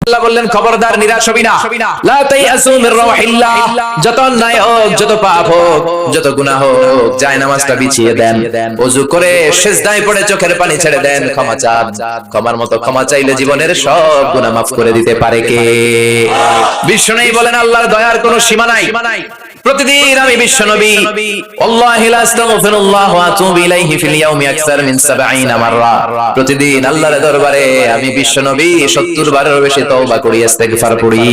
আল্লাহ বললেন খবরদার নিরাশ হবি না, লা তাইয়াসু মির রাহিল্লাহ। যত অন্যায় হোক, যত পাপ হোক, যত গুনাহ হোক, জায়নামাজটা বিছিয়ে দেন, ওযু করে সিজদায় পড়ে চোখের পানি ছেড়ে দেন, ক্ষমা চান। ক্ষমার মতো ক্ষমা চাইলে জীবনের সব গুনাহ মাফ করে দিতে পারে কে? বিশ্বনবী বলেন আল্লাহর দয়ার কোনো সীমা নাই। প্রতিদিন আমি বিশ্বনবী আল্লাহি লা আস্তাগফিরুল্লাহ ওয়া আতুবু ইলাইহি ফিল ইয়াউমি আকসার মিন 70 মাররা, প্রতিদিন আল্লাহর দরবারে আমি বিশ্বনবী 70 বারের বেশি তওবা করি, ইস্তেগফার করি।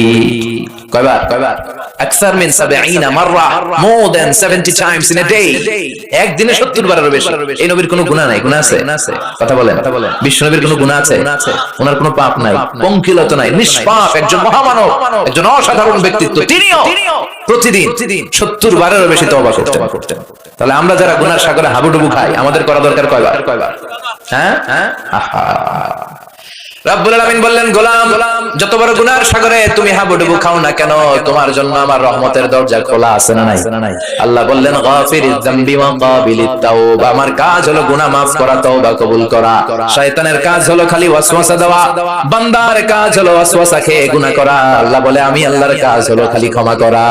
কয়বার? আকসার মিন 70 মাররা, more than 70 times in a day. একদিনে 70 বারের বেশি। এই নবীর কোনো গুনাহ নাই? গুনাহ আছে? কথা বলেন। বিশ্বনবীর কোনো গুনাহ আছে? ওনার কোনো পাপ নাই, পঙ্কিলতা নাই, নিষ্পাপ একজন মহামানব, একজন অসাধারণ ব্যক্তিত্ব। তিনিও প্রতিদিন 70 বারেরও বেশি তওবা করতেন। তাহলে আমরা যারা গুনার সাগরে হাবুডুবু খাই, আমাদের করা দরকার কয়বার? হ্যাঁ, রব্বুল আলামিন বললেন, গোলাম যত বড় গুনার সাগরে তুমি হাবুডুবু খাও না কেন, তোমার জন্য আমার রহমতের দরজা খোলা আছে না নাই? আল্লাহ বললেন, গাফিরিয যামবি ওয়া কাবিলিত তাওবা, আমার কাজ হলো গুনাহ maaf করা, তওবা কবুল করা। শয়তানের কাজ হলো খালি ওয়াসওয়াসা দেওয়া, বান্দার কাজ হলো ওয়াসওয়াসা খেয়ে গুনাহ করা। আল্লাহ বলে, আমি আল্লাহর কাজ হলো খালি ক্ষমা করা।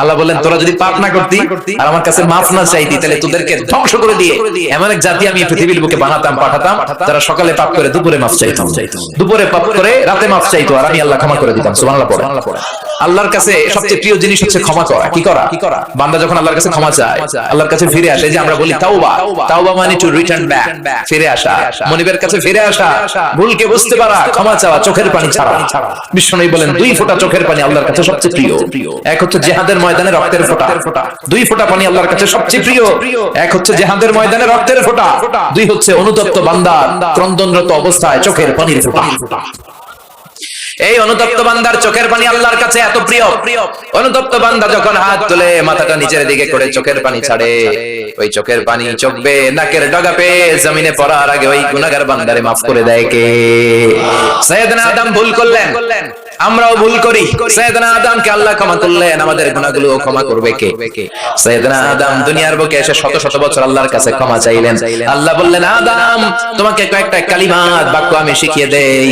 আল্লাহ বলেন, তোরা যদি পাপ না করতি আর আমার কাছে মাফ না চাইতি, তাহলে তোদেরকে ধ্বংস করে দিয়ে এমন এক জাতি আমি পৃথিবীর বুকে বানাতাম, পাঠাতাম, যারা সকালে পাপ করে দুপুরে মাফ চাইতো, দুপুরে পাপ করে রাতে মাফ চাইতো, আর আমি আল্লাহ ক্ষমা করে দিতাম। সুবহানাল্লাহ পড়ে। আল্লাহর কাছে সবচেয়ে প্রিয় জিনিস হচ্ছে ক্ষমা করা। কি করা? বান্দা যখন আল্লাহর কাছে ক্ষমা চায়, আল্লাহর কাছে ফিরে আসে, যে আমরা বলি তাওবা মানে টু রিটার্ন ব্যাক, ফিরে আসা, মনিবের কাছে ফিরে আসা, ভুলকে বুঝতে পারা, ক্ষমা চাওয়া, চোখের পানি ছাড়া। বিশ্বনবী বলেন, 2 ফোঁটা চোখের পানি আল্লাহর কাছে সবচেয়ে প্রিয়। এক হচ্ছে জিহাদের ময়দানে রক্তের ফোঁটা, 2 ফোঁটা পানি আল্লাহর কাছে সবচেয়ে প্রিয়। এক হচ্ছে জিহাদের ময়দানে রক্তের ফোঁটা, 2 হচ্ছে অনুতপ্ত বান্দার ক্রন্দনরত অবস্থায় চোখের পানির ফোঁটা। এই অনুতপ্ত বান্দার চোখের পানি আল্লাহর কাছে এত প্রিয়। অনুতপ্ত বান্দা যখন হাত তুলে মাথাটা নিচের দিকে করে চোখের পানি ছাড়ে, ওই চোখের পানি চোখ বেয়ে নাকের ডগা পেয়ে জমিনে পড়ার আগে ওই গুনাহগার বান্দারে মাফ করে দেয় কে? সাইয়েদনা আদম ভুল করলেন, আমরাও ভুল করি। সাইয়েদনা আদমকে আল্লাহ ক্ষমা করলেন, আমাদের গুনাহগুলো ক্ষমা করবে কে? সাইয়েদনা আদম দুনিয়ার বুকে এসে শত শত বছর আল্লাহর কাছে ক্ষমা চাইলেন। আল্লাহ বললেন, আদম তোমাকে কয়েকটা কালিমাত বাক্য আমি শিখিয়ে দেই,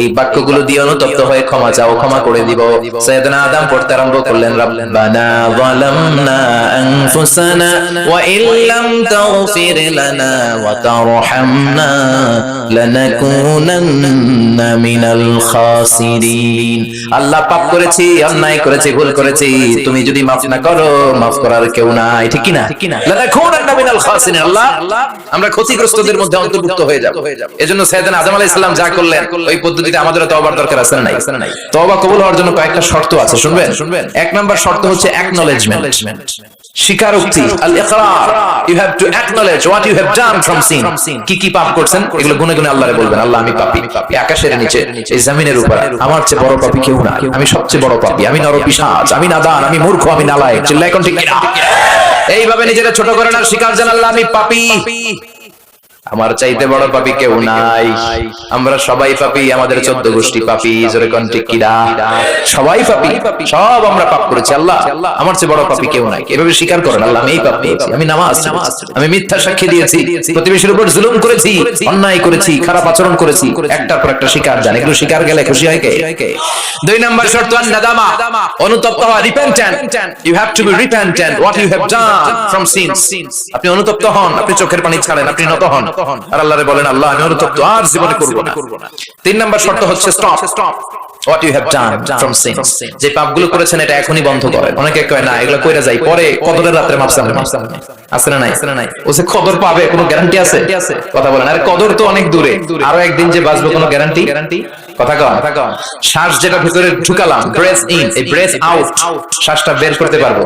এই বাক্যগুলো দিয়ে অনুতপ্ত হয়ে ক্ষমা চাও, ক্ষমা করে দিব। সাইয়েদনা আদম পড়তে আরম্ভ করলেন, রব্বানা যালামনা আনফুসানা ওয়া ইল্লাম তাগফির লানা ওয়া তারহামনা লানাকুনান্না মিনাল খাসিরিন। আল্লাহ পাপ করেছি, অন্যায় করেছি, ভুল করেছি, তুমি যদি মাফ না করো, মাফ করার কেউ নাই। ঠিক কি না? লানাকুনান্না মিনাল খাসিরিন। আল্লাহ আমরা ক্ষতিগ্রস্তদের মধ্যে অন্তর্ভুক্ত হয়ে যাব। এজন্য সাইয়েদনা আদম আলাইহিস সালাম যা করলেন, ওই পদ্ধতিতে আমাদেরও তওবার দরকার আছে না নাই? তওবা কবুল হওয়ার জন্য কয়েকটা শর্ত আছে, শুনবেন। 1 নাম্বার শর্ত হচ্ছে অ্যাকনলেজমেন্ট, স্বীকারোক্তি, আল ইকরার। You have to acknowledge what you have done from sin. কি পাপ করছেন এগুলো গুনে গুনে আল্লাহরে বলবেন, আল্লাহ আমি পাপী, এই আকাশের নিচে, এই জমিনের উপর আমার চেয়ে বড় পাপী কেউ না, আমি সবচেয়ে বড় পাপী, আমি নরপিশাচ, আমি নাদান, আমি মূর্খ, আমি নালায়েক। চিল্লায় কোন ঠিক কিনা? এইভাবে নিজেরা ছোট করেন আর স্বীকার জানান, আল্লাহ আমি পাপী, আমার চাইতে বড় পাপী কেউ নাই। আমরা সবাই পাপী, আমাদের 14 গোষ্ঠী পাপী। জোরে কোন ঠিক কিনা? সবাই পাপী, সব আমরা পাপ করেছি, আল্লাহ আমার চেয়ে বড় পাপী কেউ নাই। এভাবে স্বীকার করেন, আল্লাহ আমি এই পাপ করেছি, আমি নামাজ, আমি মিথ্যা সাক্ষী দিয়েছি, প্রতিবেশীর উপর জুলুম করেছি, অন্যায় করেছি, খারাপ আচরণ করেছি। একটার পর একটা স্বীকার জান, এগুলো স্বীকার গেলে খুশি হয় কে? 2 নাম্বার শর্ত নাদামা, অনুতপ্ত হওয়া, repentant. You have to be repentant what you have done from sins. আপনি অনুতপ্ত হন, আপনি চোখের পানি ছাড়েন, আপনি নত হন, আর আল্লাহরে বলেন, আল্লাহ আমি অনুতপ্ত, আর জীবনে করব না। 3 নাম্বার শর্ত হচ্ছে stop what you have done from sins। যে পাপগুলো করেছেন এটা এখনি বন্ধ করেন। অনেকে কয় না এগুলো কইরা যাই, পরে কদরের রাতে মাফ চান, আছে না নাই? ও যে কদর পাবে কোনো গ্যারান্টি আছে? কথা বলেন। আরে কদর তো অনেক দূরে, আরো একদিন যে বাঁচবো কোনো গ্যারান্টি? কথা কন। শ্বাস যেটা ভিতরে ঢুকালাম, ব্রেথ ইন, এই ব্রেথ আউট, শ্বাসটা বের করতে পারবো,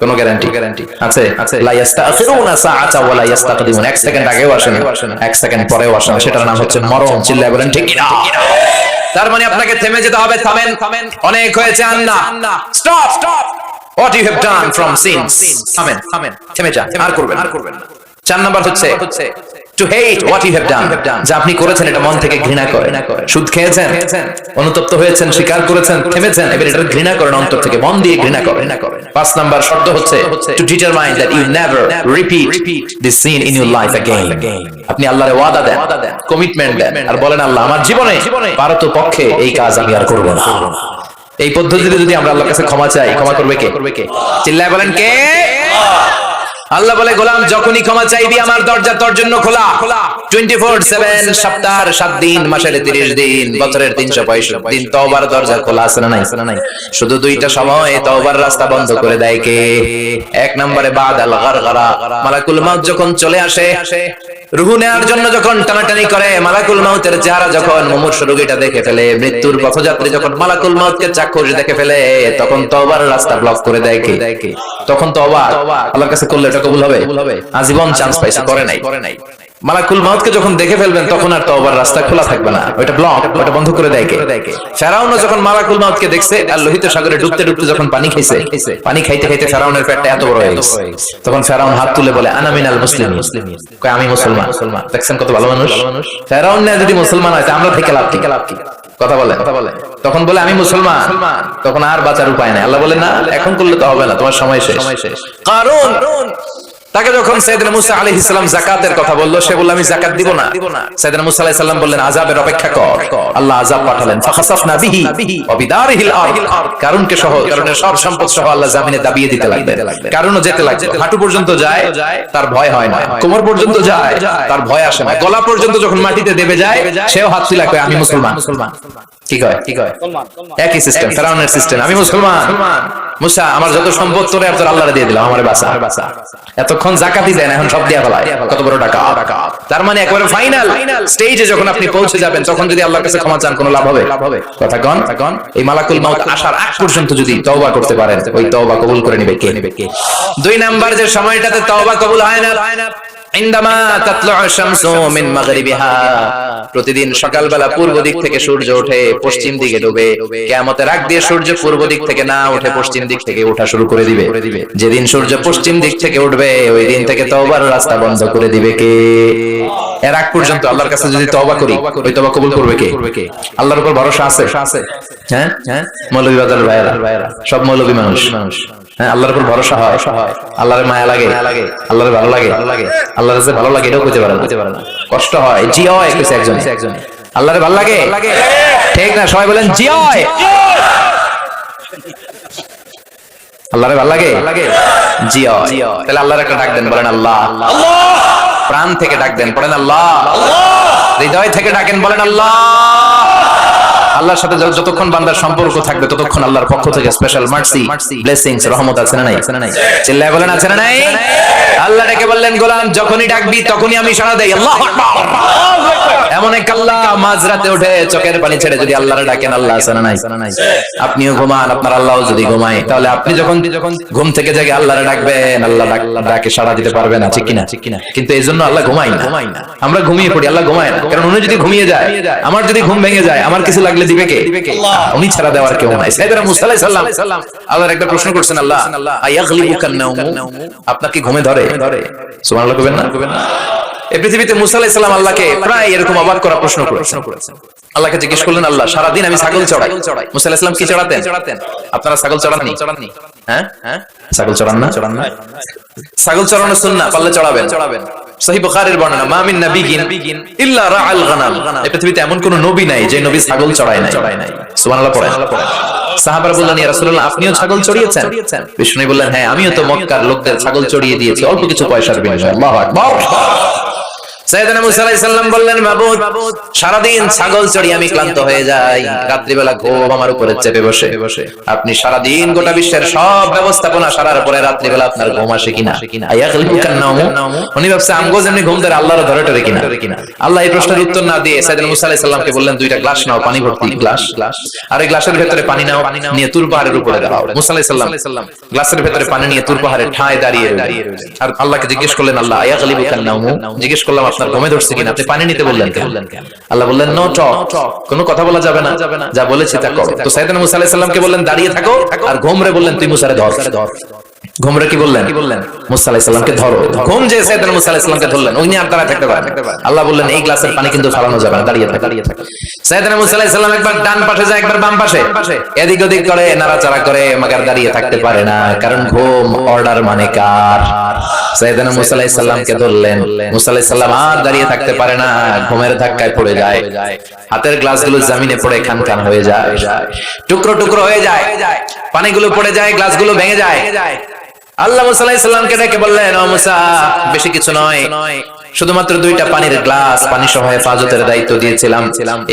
কোনো গ্যারান্টি আছে? লা ইস্তাখিরুনা সাআতা ওয়া লা ইস্তাকদিমুন। 1 সেকেন্ড আগেও আসে না, 1 সেকেন্ড পরেও আসে না, সেটার নাম হচ্ছে মরণ। চিল্লায় বলেন ঠিক কিনা? তার মানে আপনাকে থেমে যেতে হবে। থামেন, অনেক হয়েছে, আন্না, stop what you have done from sins। থামেন, থেমে যান, আর করবেন না। 4 নাম্বার হচ্ছে to hate what you have done, যা আপনি করেছেন এটা মন থেকে ঘৃণা করেন। সুদ খেয়েছেন, অনুতপ্ত হয়েছেন, স্বীকার করেছেন, থেমেছেন, এবার এটা ঘৃণা করেন, অন্তর থেকে মন দিয়ে ঘৃণা করেন। 5 নাম্বার শর্ত হচ্ছে to determine that you never repeat this sin in your life again। আপনি আল্লাহরে ওয়াদা দেন, কমিটমেন্ট দেন, আর বলেন আল্লাহ আমার জীবনে পারত পক্ষে এই কাজ আমি আর করব না। এই পদ্ধতিতে যদি আমরা আল্লাহর কাছে ক্ষমা চাই, ক্ষমা করবে কে? চিল্লায় বলেন কে? আল্লাহ বলে গোলাম যখনই ক্ষমা চাইবি আমার দরজা তোর জন্য খোলা। 24/7 সপ্তাহের 7 দিন, মাসের 30 দিন, বছরের 365 দিন তওবার দরজা খোলা আছে না নাই? শুধু দুইটা সময় তওবার রাস্তা বন্ধ করে দেয় কে? এক নম্বরে বাদাল গারগারা, মালাকুল মাউত যখন চলে আসে, রূহ নেওয়ার জন্য যখন টানাটানি করে, মালাকুল মাউতের চেহারা যখন মুমূর্ষু রোগীটা দেখে ফেলে, মৃত্যুর পথযাত্রী যখন মালাকুল মাউতকে চাক্ষুষ দেখে ফেলে, তখন তওবার রাস্তা ব্লক করে দেয় কে? তখন তওবা আল্লাহর কাছে করলে এটা কবুল হবে? আজীবন চান্স পাইছে, করে নাই। মালাকুল মাউতকে যখন দেখে ফেলবেন তখন আর তওবার রাস্তা খোলা থাকবে না, ওটা ব্লক, ওটা বন্ধ করে দেয় কে? ফেরাউনও যখন মালাকুল মাউতকে দেখছে আর লোহিত সাগরে ডুবতে ডুবতে যখন পানি খাইছে, পানি খাইতে খাইতে ফেরাউনের পেটটা এত বড় হয়ে গেছে, তখন ফেরাউন হাত তুলে বলে আনা মিনাল মুসলিমিন, কয় আমি মুসলমান। দেখছেন কত ভালো মানুষ? ফেরাউন না যদি মুসলমান হয় আমরা থেকে লাভ কি? কথা বলে তখন বলে আমি মুসলমান, তখন আর বাঁচার উপায় নাই। আল্লাহ বলে না, এখন করলে তো হবে না, তোমার সময় শেষ। কারণ তাকে যখন সাইয়েদনা মুসা আলাইহিস সালাম যাকাতের কথা বললো, সে বলল আমি যাকাত দিব না। সাইয়েদনা মুসা আলাইহিস সালাম বললেন আযাবের অপেক্ষা কর। আল্লাহ আযাব পাঠালেন, ফাখাসাফনা বিহি ওয়া বিদারিহিল আরদ, কারুনকে সহ, কারুনের সব সম্পদ সহ আল্লাহ জমিনে দাবিয়ে দিতে লাগলেন। কারুনও যেতে লাগলো, হাঁটু পর্যন্ত যায় তার ভয় হয় না, কোমর পর্যন্ত যায় তার ভয় আসে না, গলা পর্যন্ত যখন মাটিতে দেবে যায় সেও হাত তুলে কয় আমি মুসলমান। কি কয়? একই সিস্টেম, ফেরাউনের সিস্টেম, আমি মুসলমান। মুসা আমার যত সম্পদ তোরে আর তোর আল্লাহরে দিয়ে দিলাম, আমারে বাঁচা। এতক্ষণ যাকাতই দেন, এখন সব দিয়া ফেলায়, কত বড় টাকা। তার মানে একেবারে ফাইনাল স্টেজে যখন আপনি পৌঁছে যাবেন, তখন যদি আল্লাহর কাছে ক্ষমা চান কোনো লাভ হবে? কথা কন। এই মালাকুল মাউত আসার আগ পর্যন্ত যদি তওবা করতে পারেন, ওই তওবা কবুল করে নিবে কে? 2 নাম্বার যে সময়টাতে তওবা কবুল হয় না, ইনদামা তাতলুউ শামসু মিন মাগরিবিহা, প্রতিদিন সকালবেলা পূর্ব দিক থেকে সূর্য ওঠে, পশ্চিম দিকে ডুবে। কিয়ামতের আগ দিয়ে সূর্য পূর্ব দিক থেকে না উঠে পশ্চিম দিক থেকে ওঠা শুরু করে দিবে। যেদিন সূর্য পশ্চিম দিক থেকে উঠবে, ওই দিন থেকে তওবার রাস্তা বন্ধ করে দিবে কে? এর আগ পর্যন্ত আল্লাহর কাছে যদি তওবা করি, ওই তওবা কবুল করবে কে? আল্লাহর উপর ভরসা আছে? হ্যাঁ, মৌলভী বাজারের ভাইয়েরা সব মৌলভী মানুষ। হ্যাঁ, আল্লাহর উপর ভরসা হয়, আল্লাহর মায়া লাগে, আল্লাহর ভালো লাগে, আল্লাহর যে ভালো লাগে এটাও বুঝতে পারে না, কষ্ট হয়। জি হয় কিছু একজন আল্লাহর ভালো লাগে, ঠিক না? সবাই বলেন জি হয়। আল্লাহর ভালো লাগে, জি হয়। তাহলে আল্লাহর একটা ডাক দেন, বলেন আল্লাহ। প্রাণ থেকে ডাক দেন, বলেন আল্লাহ। হৃদয় থেকে ডাকেন, বলেন আল্লাহ। আল্লাহর সাথে যতক্ষণ বান্দার সম্পর্ক থাকবে, ততক্ষণ আল্লাহর পক্ষ থেকে স্পেশাল মার্সি, ব্লেসিংস, রহমত আছে না নাই? চিল্লায় বলেন আছে না নাই? আল্লাহ ডেকে বললেন গোলাম যখনই ডাকবি তখনই আমি সাড়া দেই। আল্লাহু আকবার। এমন এক আল্লাহ মাঝরাতে উঠে চোখের পানি ছেড়ে যদি আল্লাহরে ডাকেন, আল্লাহ আছে না নাই? আপনিও ঘুমান, আপনার আল্লাহও যদি ঘুমায়, তাহলে আপনি যখন ঘুম থেকে জেগে আল্লাহরে ডাকবেন, আল্লাহ ডাকে সাড়া দিতে পারবে না, ঠিক কিনা? কিন্তু এই জন্য আল্লাহ ঘুমায় না, আমরা ঘুমিয়ে পড়ি, আল্লাহ ঘুমায় না। কারণ উনি যদি ঘুমিয়ে যায়, আমার যদি ঘুম ভেঙে যায়, আমার কিছু লাগলে দিবে কে? উনি ছাড়া দেওয়ার কেউ নাই। সাইয়েদনা মুসা আলাইহিস সালাম আল্লাহর একটা প্রশ্ন করছেন, আল্লাহ আয়াগলিবুকান নাওম, আপনার কি ঘুমে ধরে? সুবহানাল্লাহ কইবেন না? এই পৃথিবীতে মুসা আলাইহিস সালাম আল্লাহকে প্রায় এরকম অবাক করা প্রশ্ন করেছেন। আল্লাহকে জিজ্ঞেস করলেন, আল্লাহ সারাদিন আমি ছাগল চড়াই। মুসা আলাইহিস সালাম কি চড়াতেন? আপনারা ছাগল চড়াননি? হ্যাঁ, ছাগল চড়ান না? ছাগল চড়ানো সুন্নাহ, পারলে চড়াবেন। সহিহ বুখারীর বর্ণনা, মা মিন নাবিয়্যিন ইল্লা রাআল গানাম, এই পৃথিবীতে এমন কোন নবী নাই যে নবী ছাগল চড়ায় নাই। সুবহানাল্লাহ পড়েন। সাহাবারা বললেন, ইয়া রাসূলুল্লাহ আপনিও ছাগল চড়িয়েছেন? বিষ্ণু বললেন, হ্যাঁ আমিও তো মক্কার লোকদের ছাগল চড়িয়ে দিয়েছি অল্প কিছু পয়সার বিনিময়ে। আল্লাহু আকবার। সাইয়েদনা মুসা আলাইহিস সালাম বললেন, মাবুদ সারাদিন ছাগল চড়িয়ে আমি ক্লান্ত হয়ে যাই, রাত্রিবেলা ঘুম আমার উপরে চেপে বসে। আপনি সারাদিন গোটা বিশ্বের সব ব্যবস্থাপনা সারার পরে রাত্রিবেলা আপনার ঘুম আসে কিনা? আয়াগলিবুকান নাওম, উনি ভাবছে আমগো যেমনি ঘুম ধরে আল্লাহর ধরে টরে কিনা? আল্লাহ এই প্রশ্নের উত্তর না দিয়ে সাইয়েদনা মুসা আলাইহিস সালামকে বললেন, দুইটা গ্লাস নাও, পানি ভর্তি গ্লাস, আর এই গ্লাসের ভিতরে পানি নাও, নিয়ে তুর পাহাড়ের উপরে দাও। মুসা আলাইহিস সালাম গ্লাসের ভিতরে পানি নিয়ে তুর পাহাড়ের ঠায় দাঁড়িয়ে রইলেন। আর আল্লাহকে জিজ্ঞেস করলেন, আল্লাহ আয়াগলিবুকান নাওম, জিজ্ঞেস করলাম আপনার ঘুমে ধরছে কিনা, আপনি পানি নিতে বললেন কেন? আল্লাহ বললেন, নো টক, কোনো কথা বলা যাবে না, যা বলেছি তা করো। তো সাইয়েদনা মুসা আলাইহিস সালামকে বললেন দাঁড়িয়ে থাকো, আর ঘুমরে বললেন তুই মুসারে ধর। ঘুমরে কি বললেন মুসা আলাইহিস সালামকে ধরো। ঘুম যে সাইয়েদনা মুসা আলাইহিস সালামকে ধরলেন, ওই নিয়ে আর দাঁড়ায় থাকতে পারেন। আল্লাহ বললেন এই গ্লাসের পানি কিন্তু ফালানো যাবে না, দাঁড়িয়ে থাক। সাইয়েদনা মুসা আলাইহিস সালাম একবার ডান পাশে যায়, একবার বাম পাশে, এদিক ওদিক করে, নাড়াচাড়া করে, মাগার দাঁড়িয়ে থাকতে পারে না, কারণ ঘুম অর্ডার মানে কার। সাইয়েদনা মুসা আলাইহিস সালামকে ধরলেন, মুসা আলাইহিস সালাম আর দাঁড়িয়ে থাকতে পারে না, ঘুমের ধাক্কায় পড়ে যায়, হাতের গ্লাসগুলো জমিনে পড়ে খান হয়ে যায়, টুকরো টুকরো হয়ে যায়, পানিগুলো পড়ে যায়, গ্লাসগুলো ভেঙে যায়। আল্লাহ মুসা আলাইহিস সালামকে ডেকে বললেন, ও মুসা, বেশি কিছু নয়, শুধুমাত্র 2টা পানির গ্লাস, পানি সহ হেফাজতের দায়িত্ব দিয়েছিলাম,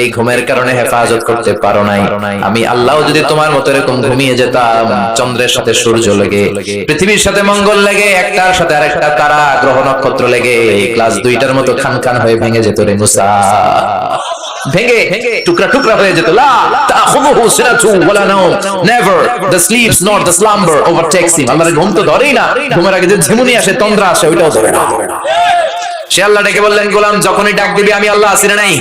এই ঘুমের কারণে হেফাজত করতে পারো নাই। আমি আল্লাহ যদি তোমার মতো এরকম ঘুমিয়ে যেতাম, চন্দ্রের সাথে সূর্য লেগে, পৃথিবীর সাথে মঙ্গল লেগে, একটার সাথে আরেকটা তারা, গ্রহ নক্ষত্র লেগে, এই গ্লাস 2টার মতো খান হয়ে ভেঙে যেত রে মুসা, ভেঙে টুকরা টুকরা হয়ে যেত। লা তাখুযুহু সিনাতু ওয়ালা নাওম, never the slips not the slumber overtakes him. আল্লাহর ঘুম তো ধরেই না, ঘুমের আগে যে ঝিমুনি আসে, তন্দ্রা আসে, ওইটাও ধরে না। সে আল্লাহ ডেকে বললেন, গোলাম যখনই ডাক দিবি আমি আল্লাহ আছি না নাই,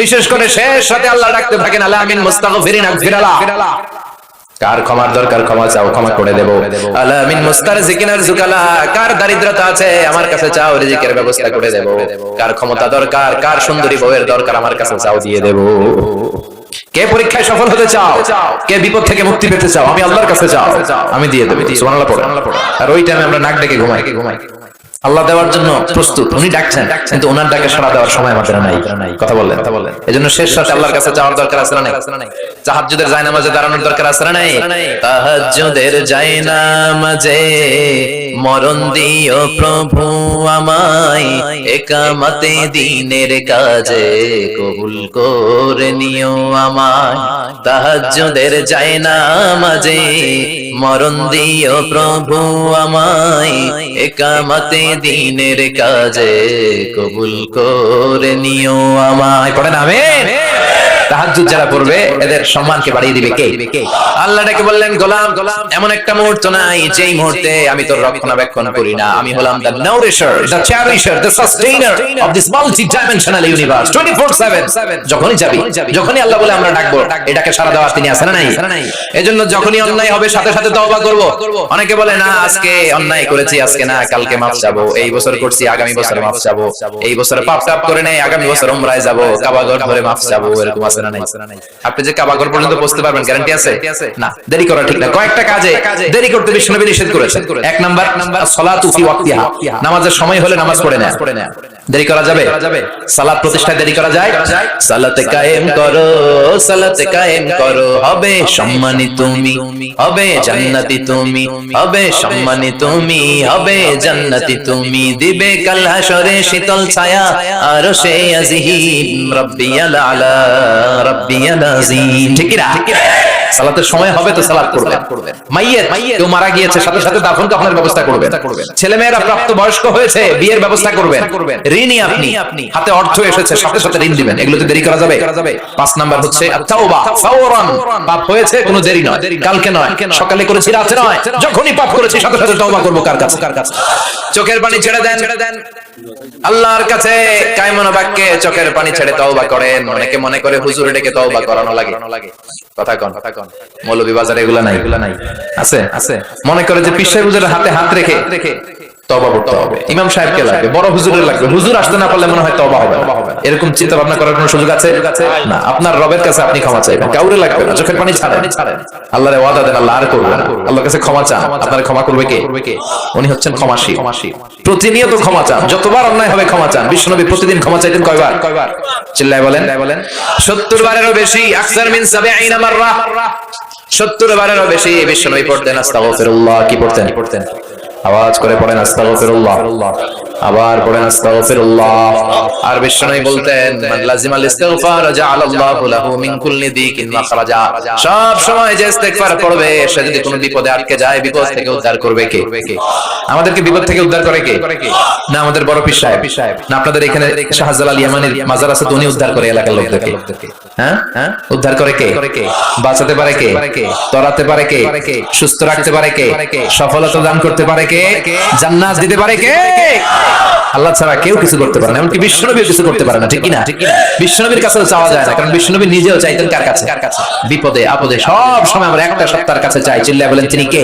বিশেষ করে শেষ রাতে আল্লাহ ডাকতে থাকেন, আলা মিন মুস্তাগফিরিন আগফিরালা, কার ক্ষমার দরকার ক্ষমা চাও, ক্ষমা করে দেব। আলা মিন মুস্তারজিকিন আরযুকালা, কার দারিদ্রতা আছে আমার কাছে চাও, রিজিকের ব্যবস্থা করে দেব। কার ক্ষমতা দরকার, কার সুন্দরী বউয়ের দরকার আমার কাছে চাও, দিয়ে দেব। কে পরীক্ষায় সফল হতে চাও, কে বিপদ থেকে মুক্তি পেতে চাও, আমি আল্লাহর কাছে চাও, আমি দিয়ে দেব। সুবহানাল্লাহ পড়ো। আর ওই টাইমে আমরা নাক ডেকে ঘুমাই। আল্লাহ দেওয়ার জন্য প্রস্তুত, উনি ডাকছেন, কিন্তু ওনার ডাকে সাড়া দেওয়ার সময় আমাদের নাই। কথা বললেন। এজন্য শেষ রাতে আল্লাহর কাছে যাওয়ার দরকার আছে না নাই? তাহাজ্জুদের জায়নামাজে দাঁড়ানোর দরকার আছে না নাই? তাহাজ্জুদের জায়নামাজে মরণ দিও প্রভু আমায়, একামতে দ্বীনের কাজে কবুল করে নিও আমায়। তাহাজ্জুদের জায়নামাজে মরণ দিও প্রভু আমায়, একামতে দ্বীনের কাজে কবুল করে নিও আমায়। পড়েন আমিন। তাহাজ্জুদ যারা পড়বে এদের সম্মানকে বাড়িয়ে দিবে কে? আল্লাহ ডেকে বললেন, গোলাম এমন একটা মুহূর্ত নাই যেই মুহূর্তে আমি তোর রক্ষণাবেক্ষণ করি না। আমি হলাম the nourisher, the cherisher, the sustainer of this multi-dimensional universe 24/7। যখনই যাবি, যখনই আল্লাহ বলে আমরা ডাকবো, এটাকে সাড়া দেওয়ার তিনি আছেন না নাই? এজন্য যখনই অন্যায় হবে সাথে সাথে তওবা করব। অনেকে বলে না আজকে অন্যায় করেছি, আজকে না, কালকে মাফ চাবো, এই বছর করছি আগামী বছর মাফ চাবো, এই বছর পাপ টাপ করে নেই আগামী বছর উমরায় যাব, কাবা ঘর ধরে মাফ চাবো, এরকম আছে না নাই? আপনি যে কাবা ঘর পর্যন্ত পৌঁছতে পারবেন গ্যারান্টি আছে? না, দেরি করা ঠিক না। কয়েকটা কাজে দেরি করতে বিশ্বনবী নিষেধ করেছেন। এক নাম্বার সালাতু ফি ওয়াক্তিহা, নামাজের সময় হলে নামাজ পড়ে না। দেরি করা যাবে? সালাত প্রতিষ্ঠায় দেরি করা যায়? সালাতে কায়েম করো, সালাতে কায়েম করো, হবে সম্মানী তুমি, হবে জান্নাতি তুমি, হবে সম্মানী তুমি, হবে জান্নাতি তুমি, দিবে কাল হাশরে শীতল ছায়া আরশে আজিম, রাব্বিয়াল আলা রাব্বিয়াল আযীম। ঠিক কি না? সালাতের সময় হবে তো সালাত করবেন। মাইয়েত কেউ মারা গিয়েছে, সাথে সাথে দাফন কাফনের ব্যবস্থা করবেন। ছেলেমেয়েরা প্রাপ্ত বয়স্ক হয়েছে, বিয়ের ব্যবস্থা করবেন। ঋণী আপনি, হাতে অর্থ এসেছে, সাথে সাথে ঋণ দিবেন। এগুলোতে দেরি করা যাবে? 5 নাম্বার হচ্ছে তাওবা ফাওরান, পাপ হয়েছে কোনো দেরি নয়, কালকে নয়, সকালে করেছি রাতে নয়, যখনই পাপ করেছি সাথে সাথে তওবা করব। কার কাছে? চোখের পানি ছেড়ে দেন আল্লাহর কাছে, কায়মন বাক্যে চোখের পানি ছেড়ে তওবা করেন। অনেকে মনে করে হুজুর ডেকে তওবা করানো লাগে। কথা কন, মৌলভী বাজারে এগুলা নাই, আছে। মনে করে যে পীর সাহেব হুজুরের হাতে হাত রেখে তওবা করতে হবে, ইমাম সাহেবকে লাগবে, বড় হুজুরের লাগবে, হুজুর আসতে না পারলে মনে হয় তওবা হবে না। এরকম চিন্তা ভাবনা করার কোনো সুযোগ আছে না। আপনার রবের কাছে আপনি ক্ষমা চাইবেন, কাউরে লাগবে না। চোখের পানি ছাড়েন, আল্লাহরে ওয়াদা দেন আল্লাহ আর করবে না। আল্লাহর কাছে ক্ষমা চান, আপনার ক্ষমা করবে কে? উনি হচ্ছেন ক্ষমাশীল। প্রতিনিয়ত ক্ষমা চান, যতবার অন্যায় হবে ক্ষমা চান। বিশ্বনবী প্রতিদিন ক্ষমা চাইতেন কয়বার? চিল্লায় বলেন। 70 বারেরও বেশি, আকসার মিন 70 মাররা, 70 বারেরও বেশি বিশ্বনবী পড়তেন আস্তাগফিরুল্লাহ। কি পড়তেন? আওয়াজ করে পড়েন আস্তাগফিরুল্লাহ, আবার পড়েন আস্তাগফিরুল্লাহ। আর বিশ্বনবী বলতেন, মান লাজিমাল ইস্তিগফার জাআলাল্লাহু লাহু মিন কুল্লি দিকিন মাখরাজা। সব সময় যে ইস্তিগফার পড়বে, সে যদি কোনো বিপদে আটকে যায়, বিপদ থেকে উদ্ধার করবে কে? আমাদেরকে বিপদ থেকে উদ্ধার করে কে? না আমাদের বড় পীর সাহেব, না আপনাদের এখানে শাহজালাল ইয়ামানির মাজার আছে, উনি উদ্ধার করে এলাকার লোকদেরকে। হ্যাঁ, উদ্ধার করে কে? বাঁচাতে পারে কে? তরাতে পারে কে? সুস্থ রাখতে পারে কে? সফলতা দান করতে পারে কে? জান্নাত দিতে পারে কে? আল্লাহ ছাড়া কেউ কিছু করতে পারে না, এমনকি বিশ্বনবীও কিছু করতে পারে না, ঠিক কিনা? বিশ্বনবীর কাছে চাওয়া যায় না, কারণ বিশ্বনবী নিজেও চাইতেন কার কাছে? বিপদে আপদে সব সময় আমরা একটা সত্তার কাছে চাই। চিল্লায় বলেন তিনি কে?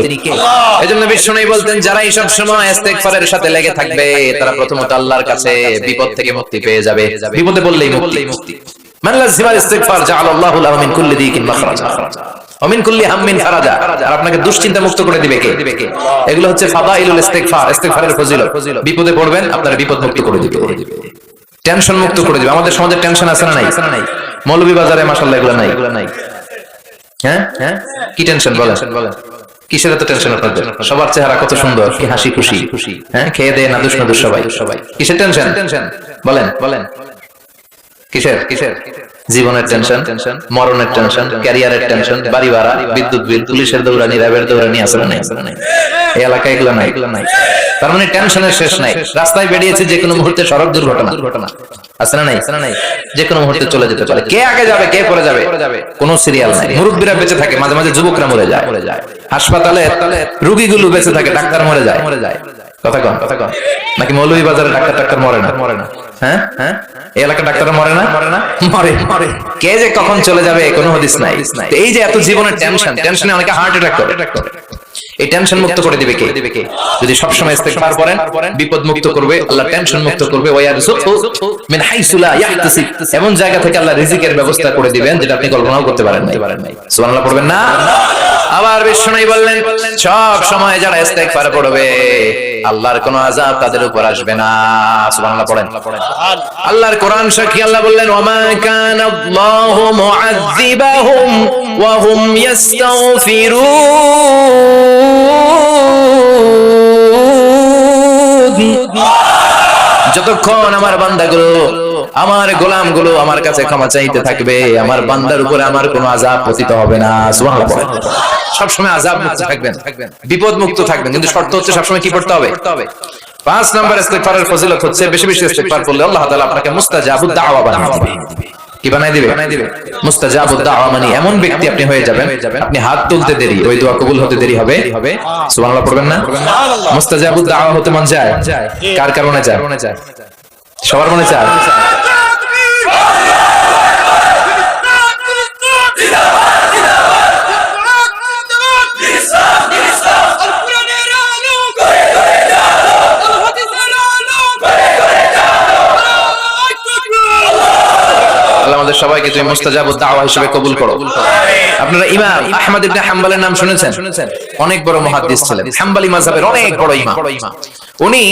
এজন্য বিশ্বনবী বলতেন যারা এই সব সময় ইস্তেগফারের সাথে লেগে থাকবে তারা প্রথমত আল্লাহর কাছে বিপদ থেকে মুক্তি পেয়ে যাবে। বিপদে বললেই মুক্তি। মান লাযিমাল ইস্তিগফার জাআলাল্লাহু লাহু মিন কুল্লি দিকিন মাখরাজা ওয়া মিন কুল্লি হাম্মিন ফারাজা। আর আপনাকে দুশ্চিন্তা মুক্ত করে দিবে কে? এগুলো হচ্ছে ফাদাইলুল ইস্তিগফার, ইস্তিগফারের ফজিলত। বিপদে পড়বেন আপনার বিপদ মুক্ত করে দিবে, টেনশন মুক্ত করে দিবে। আমাদের সমাজে টেনশন আছে না নাই? মৌলভী বাজারে মাশাআল্লাহ এগুলো নাই। হ্যাঁ, কি টেনশন বলেন? কিসের এত টেনশন আপনাদের? সবার চেহারা কত সুন্দর, কি হাসি খুশি, হ্যাঁ, খেয়ে দেয়ে নাদুস সবাই। কিসের টেনশন বলেন? কিসের? জীবনের টেনশন, মরণের টেনশন, ক্যারিয়ারের টেনশন, বাড়ি ভাড়া, বিদ্যুৎ বিল, পুলিশের দৌড়ানি, র্যাবের দৌড়ানি আছে না নাই? এই এলাকায় এগুলো নাই। তার মানে টেনশনের শেষ নাই। রাস্তায় বেরিয়েছে যে কোনো মুহূর্তে সড়ক দুর্ঘটনা আছে না নাই? যে কোনো মুহূর্তে চলে যেতে পারে। কে আগে যাবে কে পরে যাবে কোনো সিরিয়াল নাই। মুরব্বীরা বেঁচে থাকে, মাঝে মাঝে যুবকরা মরে যায়। হাসপাতালে রোগীগুলো বেঁচে থাকে, ডাক্তার মরে যায়। কথা কন নাকি মৌলভী বাজারে ডাক্তার মরে না? হ্যাঁ, এই এলাকার ডাক্তাররা মরে না? মরে। কে যে কখন চলে যাবে কোনো হদিস নাই। এই যে এত জীবনের টেনশনে অনেকে হার্ট অ্যাটাক করে। এই টেনশন মুক্ত করে দিবে কে? যদি সবসময় ইস্তিগফার করেন বিপদ মুক্ত করবে আল্লাহ, টেনশন মুক্ত করবে। ওয়ায়ারযুকহু মিন হাইসু লা ইয়াহতাসিব, এমন জায়গা থেকে আল্লাহ রিজিকের ব্যবস্থা করে দিবেন যেটা আপনি কল্পনাও করতে পারেন নাই। সুবহানাল্লাহ পড়বেন না? আবার বিশ্বনবী বললেন সব সময় যারা ইস্তিগফার পড়বে আল্লাহর কোনো আযাব তাদের উপর আসবে না। সুবহানাল্লাহ পড়েন। আল্লাহর কোরআন সাক্ষী, আল্লাহ বললেন ওয়ামা কানাল্লাহু মুআযযিবাহুম ওয়া হুম ইস্তাগফিরুন। যতক্ষণ আমার বান্দাগুলো, আমার গোলামগুলো আমার কাছে ক্ষমা চাইতে থাকবে, আমার বান্দার উপরে আমার কোনো আযাব পতিত হবে না। সুবহানাল্লাহ। সবসময় আযাব মুক্ত থাকবেন, বিপদ মুক্ত থাকবেন, কিন্তু শর্ত হচ্ছে সবসময় কি করতে হবে? 5 নম্বর ইস্তিগফারের ফজিলত হচ্ছে বেশি ইস্তিগফার করলে আল্লাহ তাআলা আপনাকে মুস্তাজাবুদ দাওয়া বানিয়ে দিবে। কি বানাই দিবে? মুস্তাজাবুদ দাওয়া মানে এমন ব্যক্তি আপনি হয়ে যাবেন, আপনি হাত তুলতে দেরি ওই দোয়া কবুল হতে দেরি হবে। সুবহানাল্লাহ পড়বেন না? মুস্তাজাবুদ দাওয়া হতে মন যায়? কার কারণে যায়? সবার মনে চায়। আমাদের সবাইকে তুমি মুস্তাজাবুদ দাওয়া হিসেবে কবুল করো। আপনারা ইমাম আহমদ ইবনে হাম্বলের নাম শুনেছেন? অনেক বড় মুহাদ্দিস ছিলেন, হাম্বলি মাযহাবের অনেক বড় ইমাম। উনি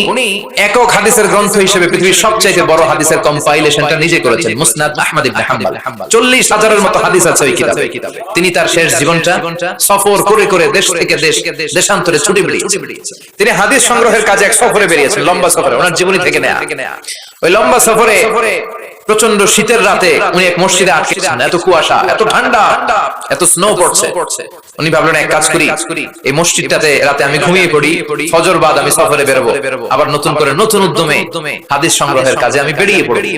একক হাদিসের গ্রন্থ হিসেবে পৃথিবীর সবচেয়ে বড় হাদিসের কম্পাইলেশনটা নিজে করেছেন, মুসনাদ আহমদ ইবনে হাম্বল। 40,000-এর মতো হাদিস আছে ওই কিতাবে। তিনি তার শেষ জীবনটা সফর করে দেশ থেকে দেশান্তরে ছুটে বেরিয়েছেন। তিনি হাদিস সংগ্রহের কাজে এক সফরে বেরিয়েছেন, লম্বা সফরে, ওনার জীবনী থেকে নেয়া। ওই লম্বা সফরে প্রচন্ড শীতের রাতে উনি এক মসজিদে আটকেছেন। এত কুয়াশা, এত ঠান্ডা, এত স্নো পড়ছে। উনি ভাবলেন এক কাজ করি, এই মসজিদটাতে রাতে আমি ঘুমিয়ে পড়ি, ফজর বাদ আমি সফরে বেরোবো, আবার নতুন করে নতুন উদ্যমে হাদিস সংগ্রহের কাজে আমি বেরিয়ে পড়ি।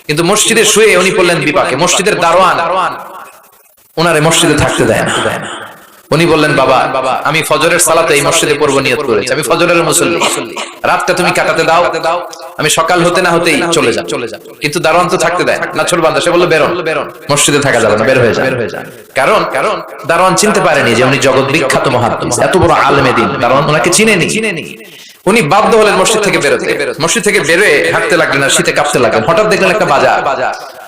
কিন্তু মসজিদে শুয়ে উনি পড়লেন বিপাকে। মসজিদের দারোয়ান ওনারে মসজিদে থাকতে দেয় না। উনি বললেন বাবা আমি ফজরের সালাতে এই মসজিদে পড়বো নিয়ত করেছি, আমি ফজরের মুসল্লি, রাতটা তুমি কাটাতে দাও, আমি সকাল হতে না হতেই চলে যা। কিন্তু দারোয়ান তো থাকতে দেয় না, ছোট বান্দা, সে বলল বেরোন, মসজিদে থাকা যাবে না, বের হয়ে যায়। কারণ দারোয়ান চিনতে পারেনি যে উনি জগৎ বিখ্যাত মুহাদ্দিস, এত বড় আলেমে দ্বীন। দারোয়ান ওনাকে চিনেনি। উনি বাধ্য হলেন মসজিদ থেকে বেরোতে। মসজিদ থেকে বেরোয় হাঁটতে লাগলেন আর শীতে কাঁপতে লাগলেন। হঠাৎ দেখলেন একটা বাজার,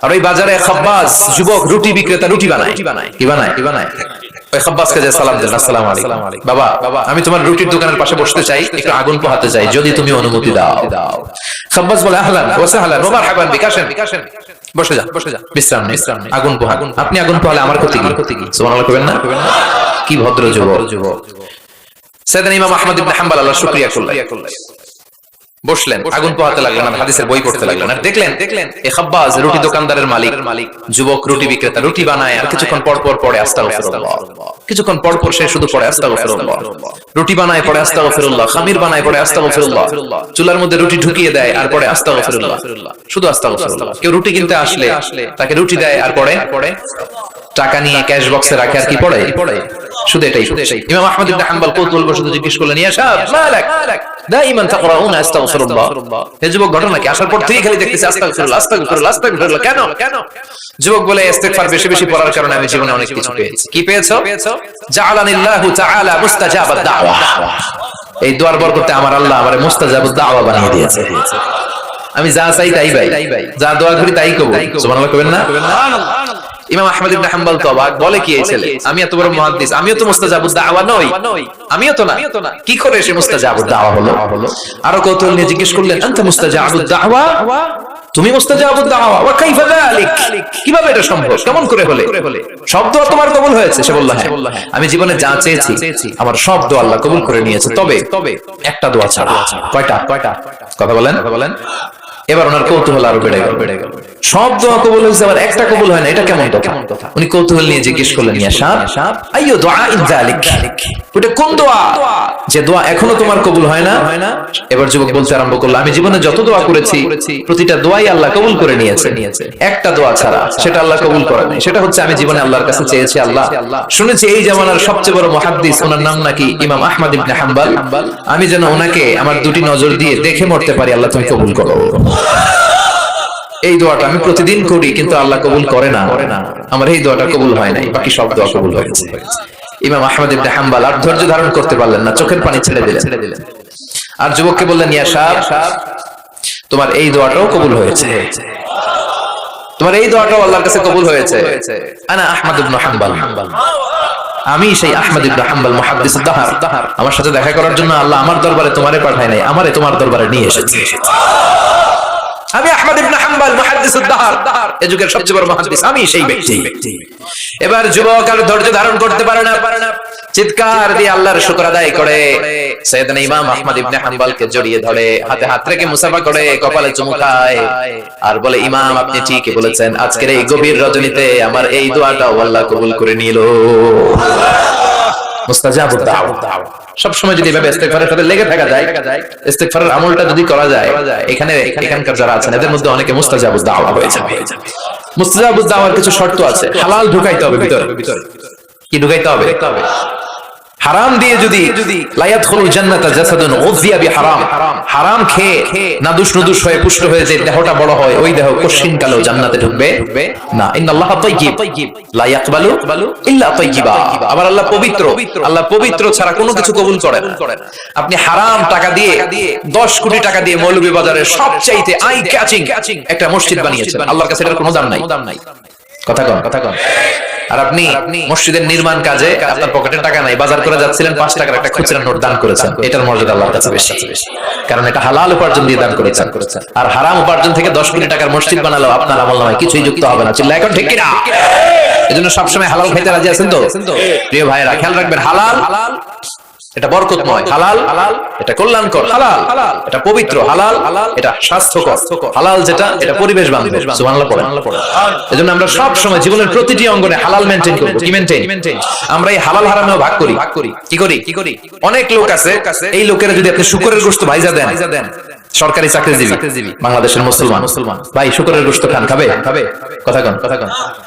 আর ওই বাজারে খাব্বাস যুবক রুটি বিক্রেতা রুটি বানায়। কি বানায়? ওই খাব্বাসকে যে সালাম দেন, আসসালামু আলাইকুম, বাবা আমি তোমার রুটির দোকানের পাশে বসতে চাই, একটু আগুন পোহাতে চাই, যদি তুমি অনুমতি দাও। খাব্বাস বলে আহলান ওয়া সাহলান ওয়া মারহাবান বিক, আসেন বসে যা, বিশ্রাম নেই, আগুন পোহান। আপনি আগুন পোহালে আমার ক্ষতি কি? সুবহানাল্লাহ কইবেন না? কি ভদ্র যুবক। সাইয়েদনা ইমাম আহমদ ইবনে হাম্বল আল্লাহ শুকরিয়া করলেন, বসলেন, আগুন পোহাতে লাগলেন, আর হাদিসের বই পড়তে লাগলেন। আর দেখলেন এই খাব্বাস রুটি দোকানদারের মালিক, যুবক রুটি বিক্রেতা, রুটি বানায় আর কিছুক্ষণ পর পড়ে আস্তাগফিরুল্লাহ, কিছুক্ষণ পর সে শুধু পড়ে আস্তাগফিরুল্লাহ। রুটি বানায় পড়ে আস্তাগফিরুল্লাহ, খামির বানায় পড়ে আস্তাগফিরুল্লাহ, চুলার মধ্যে রুটি ঢুকিয়ে দেয় আর পড়ে আস্তাগফিরুল্লাহ, শুধু আস্তাগফিরুল্লাহ। কেউ রুটি কিনতে আসলে তাকে রুটি দেয় আর পড়ে টাকা নিয়ে ক্যাশ বক্সে রাখে আর কি পড়ে শুধু এটাই। ইমাম আহমদ ইবনে হাম্বল কৌতূহল বশত জিজ্ঞেস করলেন, ইয়া শাব মালাক দাইমান তাকরাউনা আস্তাগফিরুল্লাহ, এই যুবক ঘটনা কি? আসার পর থেকেই খালি দেখতেছি আস্তাগফিরুল্লাহ আস্তাগফিরুল্লাহ আস্তাগফিরুল্লাহ। কেন? যুবক বলে, ইস্তিগফার বেশি বেশি পড়ার কারণে আমি জীবনে অনেক কিছু পেয়েছি। কি পেয়েছো? জাআলানিল্লাহু তাআলা মুস্তাজাবাদ দাওয়া, এই দোয়ার বরকতে আমার আল্লাহ আমারে মুস্তাজাবুদ দাওয়া বানিয়ে দিয়েছে। আমি যা চাই তাই ভাই, যা দোয়া করি তাই কবুল। সুবহানাল্লাহ কইবেন না? ইমাম আহমদ ইবনে হাম্বল তো অবাক, বলে কি এই ছেলে, আমি এত বড় মুহাদ্দিস, আমিও তো মুস্তাজাবুদ দাওয়া নই, আমিও তো না, কি করে সে মুস্তাজাবুদ দাওয়া হলো? আরো কৌতূহল নিয়ে জিজ্ঞেস করলেন, আনতা মুস্তাজাবুদ দাওয়া, তুমি মুস্তাজাবুদ দাওয়া, ওয়া কাইফা যালিক, কিভাবে এটা সম্ভব, কেমন করে হলে? সব দোয়া তোমার কবুল হয়েছে? সে বলল, হ্যাঁ, আমি জীবনে যা চেয়েছি আমার সব দোয়া আল্লাহ কবুল করে নিয়েছে, তবে একটা দোয়া ছাড়া। কয়টা? কথা বলেন। এবার ওনার কৌতূহল আরো বেড়ে গেল। সব দোয়া কবুল হয়েছে, আবার একটা কবুল হয় না, এটা কেমন কথা? উনি কৌতূহল নিয়ে জিজ্ঞেস করলেন, ইয়া শাব আইয়ু দুআইন যালিক, ওটা কোন দোয়া যে দোয়া এখনো তোমার কবুল হয় না? এবার যুবক বলতে আরম্ভ করলো, আমি জীবনে যত দোয়া করেছি প্রতিটা দোয়াই আল্লাহ কবুল করে নিয়েছে, একটা দোয়া ছাড়া, সেটা আল্লাহ কবুল করে নাই। সেটা হচ্ছে আমি জীবনে আল্লাহর কাছে চেয়েছি, আল্লাহ শুনেছি এই জামানার সবচেয়ে বড় মুহাদ্দিস, ওনার নাম নাকি ইমাম আহমদ ইবনে হাম্বল, আমি যেন ওনাকে আমার দুটি নজর দিয়ে দেখে মরতে পারি, আল্লাহ তুমি কবুল করো। এই দোয়াটা আমি প্রতিদিন করি, কিন্তু আল্লাহ কবুল করে না, আমার এই দোয়াটা কবুল হয় নাই, বাকি সব দোয়া কবুল হয়েছে। ইমাম আহমদ ইবনে হাম্বল আর ধৈর্য ধারণ করতে পারলেন না, চোখের পানি ছেড়ে দিলেন। আর যুবককে বললেন, ইয়া শাব, তোমার এই দোয়াটাও কবুল হয়েছে, তোমার এই দোয়াটাও আল্লাহর কাছে কবুল হয়েছে। আনা আহমদ ইবনে হাম্বল, আমি সেই আহমদ ইবনে হাম্বল মুহাদ্দিসুদ দাহর, আমার সাথে দেখা করার জন্য আল্লাহ আমার দরবারে তোমারে পাঠায় নাই, আমারে তোমার দরবারে নিয়ে এসেছে। আমি আহমদ ইবনে হাম্বল মুহাদ্দিসুদ দাহর, এই যুগের সবচেয়ে বড় মুহাদ্দিস, আমি সেই ব্যক্তি। এবার যুবক আর ধৈর্য ধারণ করতে পারে না, চিৎকার দিয়ে আল্লাহর শুকর আদায় করে সাইয়েদনা ইমাম আহমদ ইবনে হাম্বলকে জড়িয়ে ধরে, হাতে হাত রেখে মুসাফা করে, কপালে চুমু খায় আর বলে, ইমাম আপনি ঠিকই বলেছেন, আজকের এই গভীর রজনীতে আমার এই দোয়াটাও আল্লাহ কবুল করে নিল। মুস্তাজাবুদ দাওয়া। সব সময় যদি এভাবে ইস্তিগফারের সাথে লেগে থাকা যায়, ইস্তিগফারের আমলটা যদি করা যায়, এখানকার যারা আছেন এদের মধ্যে অনেকে মুস্তাজাবুদ দাওয়া হয়ে যাবে। মুস্তাজাবুদ দাওয়ার কিছু শর্ত আছে, হালাল ঢুকাইতে হবে ভিতরে। কি ঢুকাইতে হবে? হারাম দিয়ে যদি লা ইয়াদখুলুল জান্নাতা জাসাদুন উযিয়া বিহারাম, হারাম খেয়ে নাদুস নুদুস হয়ে পুষ্ট হয়ে যে দেহটা বড় হয়, ওই দেহ কোশ্চিন কালেও জান্নাতে ঢুকবে না। ইন্নাল্লাহা তাইয়্যিব লা ইয়াকবালু ইল্লা তাইয়্যিবা, আবার আল্লাহ পবিত্র, আল্লাহ পবিত্র ছাড়া কোনো কিছু কবুল করে না। আপনি হারাম টাকা দিয়ে 10 কোটি টাকা দিয়ে মৌলভীবাজারের সবচাইতে আই ক্যাচিং একটা মসজিদ বানিয়েছেন, আল্লাহর কাছে এটার কোনো দাম নাই। কথা কন। আর আপনি মসজিদের নির্মাণ কাজে আপনার পকেটে টাকা নাই, বাজার করে যাচ্ছিলেন, 5 টাকার একটা খুচরা নোট দান করেছেন, এটার মর্যাদা আল্লাহর কাছে বেশি, কারণ এটা হালাল উপার্জন দিয়ে দান করেছেন। আর হারাম উপার্জন থেকে 10 কোটি টাকার মসজিদ বানালো আপনার আমলনামায় কিছুই যুক্ত হবে না। চিল্লা এখন ঠিক কি না? এজন্য সবসময় হালাল খাইতে রাজি আছেন তো? প্রিয় ভাইরা, খেয়াল রাখবেন, হালাল এটা বরকতময়, হালাল এটা কল্যাণকর, হালাল এটা পবিত্র, হালাল এটা স্বাস্থ্যকর, হালাল যেটা এটা পরিবেশ বান্ধব। সুবহানাল্লাহ পড়েন। এজন্য আমরা সব সময় জীবনের প্রতিটি অঙ্গনে হালাল মেইনটেইন করব। কি মেইনটেইন? আমরা এই হালাল হারামেও ভাগ করি। কি করি? অনেক লোক আছে, এই লোকেরা যদি আপনি শুকরের গোশত ভাইজা দেন, সরকারি চাকরিজীবী বাংলাদেশের মুসলমান ভাই, শুকরের গোশত খাবে? কথা কন।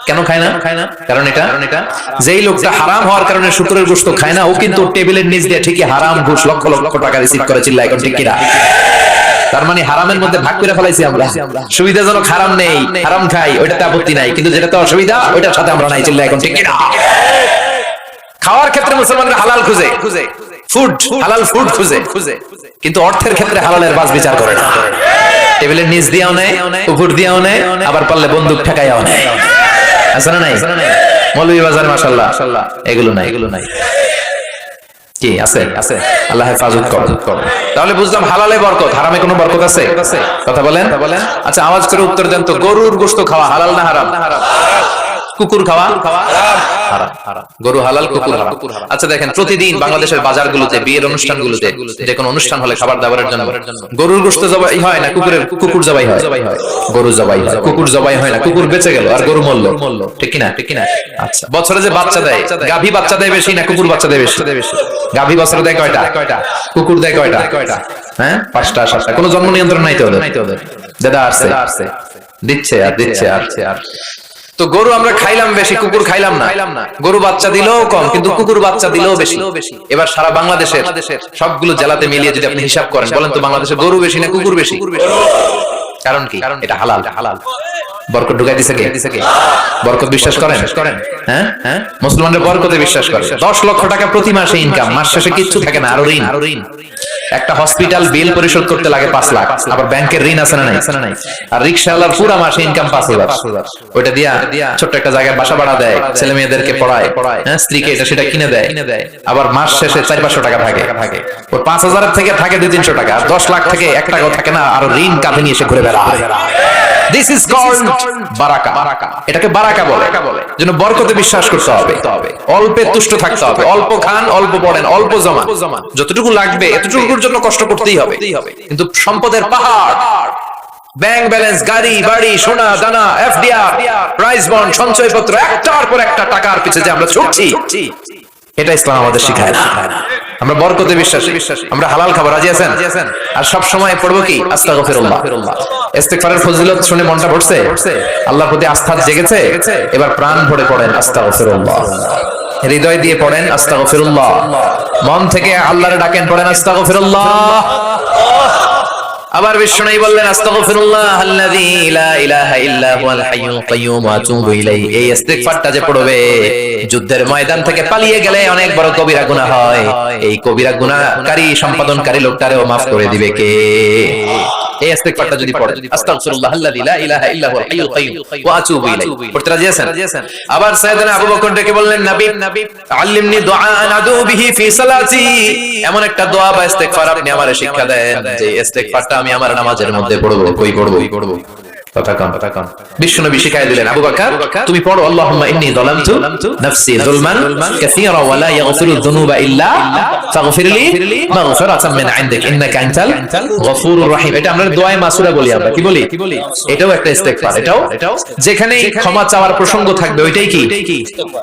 কেন খায় না? কারণ এটা যেই লোকটা হারাম হওয়ার কারণে শুকরের গোশত খায় না, ও কিন্তু টেবিলের নিচ দিয়ে ঠিকই হারাম ঘুষ লক্ষ লক্ষ টাকা রিসিভ করে। চিল্লা এখন ঠিক কিনা? তার মানে হারামের মধ্যে ভাগ করে ফেলাইছি আমরা। সুবিধাজনক হারাম নেই, হারাম খাই, ওইটাতে আপত্তি নাই, কিন্তু যেটাতে অসুবিধা ওইটার সাথে আমরা নাই। চিল্লা এখন ঠিক কিনা? খাওয়ার ক্ষেত্রে মুসলমানরা হালাল খুঁজে, হালাল ফুড খুঁজে, কিন্তু অর্থের ক্ষেত্রে হালালের বাস বিচার করে না। টেবিলের নিচ দিয়েও নেয়, উপর দিয়েও নেয়, আবার পারলে বন্দুক ঠেকাইয়াও নেয়। আছে না নাই? মৌলভীবাজার মাশাআল্লাহ এগুলো নাই। কি আছে? আল্লাহ হেফাজত করুন। তাহলে বুঝলাম হালালে বরকত, হারামে কোনো বরকত আছে? কথা বলেন। আচ্ছা, আওয়াজ করে উত্তর দেন তো, গরুর গোশত খাওয়া হালাল না হারাম? কুকুর খাওয়া হারাম। গরু হালাল, কুকুর হারাম। আচ্ছা দেখেন, প্রতিদিন বাংলাদেশের বাজারগুলোতে, বিয়ের অনুষ্ঠানগুলোতে, যে কোনো অনুষ্ঠান হলে খাবার দাবারের জন্য গরুর গোশত জবাই হয় না, কুকুর জবাই হয়? গরু জবাই হয়, কুকুর জবাই হয় না। কুকুর বেঁচে গেল আর গরু মরল, ঠিক কিনা? আচ্ছা, বছরে যে বাচ্চা দেয়, গাভী বাচ্চা দেয় বেশি না কুকুর বাচ্চা দেয় বেশি? গাভী বছরে দেয় কয়টা? কুকুর দেয় কয়টা? হ্যাঁ, 5টা 7টা। কোনো জন্ম নিয়ন্ত্রণ নাই তো ওদের? দাদা আসছে, দিচ্ছে আর তো গরু আমরা খাইলাম বেশি, কুকুর খাইলাম না। গরু বাচ্চা দিলেও কম, কিন্তু কুকুর বাচ্চা দিলেও বেশি। এবার সারা বাংলাদেশের সবগুলো জেলাতে মিলিয়ে যদি আপনি হিসাব করেন, বলেন তো বাংলাদেশে গরু বেশি না কুকুর বেশি? কারণ কি? এটা হালাল। বরকত ঢুকাই দিছে কে? বরকত বিশ্বাস করেন? হ্যাঁ, মুসলমানরা বরকতে বিশ্বাস করে। 10 লক্ষ টাকা প্রতি মাসে ইনকাম, মাস শেষে কিচ্ছু থাকে না, আরো ঋণ। একটা হসপিটাল বিল পরিশোধ করতে লাগে 5 লাখ, আবার ব্যাংকের ঋণ আছে না নাই? আর রিকশাওয়ালার পুরো মাসে ইনকাম 5,000, ওইটা দিয়া ছোট্ট একটা জায়গায় বাসা ভাড়া দেয়, ছেলে মেয়েদেরকে পড়ায়, স্ত্রীকে এটা সেটা কিনে দেয়, আবার মাস শেষে 400-500 টাকা থাকে। ওর 5,000 থেকে থাকে 200-300 টাকা, আর 10 লাখ থেকে 1 টাকাও থাকে না, আর ঋণ কাঁধে নিয়ে এসে ঘুরে বেড়ায়। This is called বারাকা। এটাকে বারাকা বলে। যেন বরকতে বিশ্বাস করতে হবে, অল্পে তুষ্ট থাকতে হবে, অল্প খান, অল্প পড়েন, অল্প জমা, যতটুকু লাগবে এতটুকুর জন্য কষ্ট করতেই হবে। কিন্তু সম্পদের পাহাড়, ব্যাংক ব্যালেন্স, গাড়ি বাড়ি, সোনা দানা, এফডিআর, প্রাইজ বন্ড, সঞ্চয়পত্র, একটার পর একটা টাকার পিছে যে আমরা ছুটছি, এটা ইসলাম আমাদের শিখায় না। আমরা বরকতে বিশ্বাসী, আমরা হালাল খাবার রাজি আছেন? আর সব সময় পড়বো কি? আস্তাগফিরুল্লাহ। ইস্তিগফারের ফজিলত শুনে মনটা ভরছে, আল্লাহর প্রতি আস্থা জেগেছে, এবার প্রাণ ভরে পড়েন আস্তাগফিরুল্লাহ, হৃদয় দিয়ে পড়েন আস্তাগফিরুল্লাহ, মন থেকে আল্লাহরে ডাকেন, পড়েন আস্তাগফিরুল্লাহ। আবার বিষ্ণু বললেন আস্তাগফিরুল্লাহ আল্লাযী লা ইলাহা ইল্লা হুয়াল হাইয়ুল কাইয়্যুম ওয়া আতুবু ইলাইহি। এই ইস্তিগফারটা যে পড়বে, যুদ্ধের ময়দান থেকে পালিয়ে গেলে অনেক বড় কবিরা গুনাহ হয়, এই কবিরা গুনাহকারী সম্পাদনকারী লোকটারেও maaf করে দিবে কে? এই ইস্তিগফারটা যদি পড়েন, আস্তাগফিরুল্লাহ আল্লাযী লা ইলাহা ইল্লা হুয়াল হাইয়ুল কাইয়্যুম ওয়া আতুবু ইলাইহি, পড়তে রাজি আছেন? আবার সাইয়েদনা আবু বকর ডেকে বললেন, নবী আল্লিমনি দুআআন আদু বিহি ফি সালাতি, এমন একটা দোয়া বা ইস্তিগফার আপনি আমারে শিক্ষা দেন যে ইস্তিগফারটা আমি আমার নামাজের মধ্যে পড়বো। কই পড়বো? কথা কম। বিশ্বনবী শিখাই দিলেন, আবু বকর তুমি পড়ো, আল্লাহুম্মা ইন্নী যালামতু নাফসি যুলমান কাসীরা ওয়া লা ইয়াগফিরু যুনুবা ইল্লা ফাগফিরলি মাগফিরাতাম মিন ইনদিক ইন্নাকা আনতাল গফুরুর রহিম। এটা আমরা দোয়ায়ে মাসুরা বলি, আমরা কি বলি? এটাও একটা ইস্তিগফার। এটাও যেখানে ক্ষমা চাওয়ার প্রসঙ্গ থাকবে ওইটাই কি?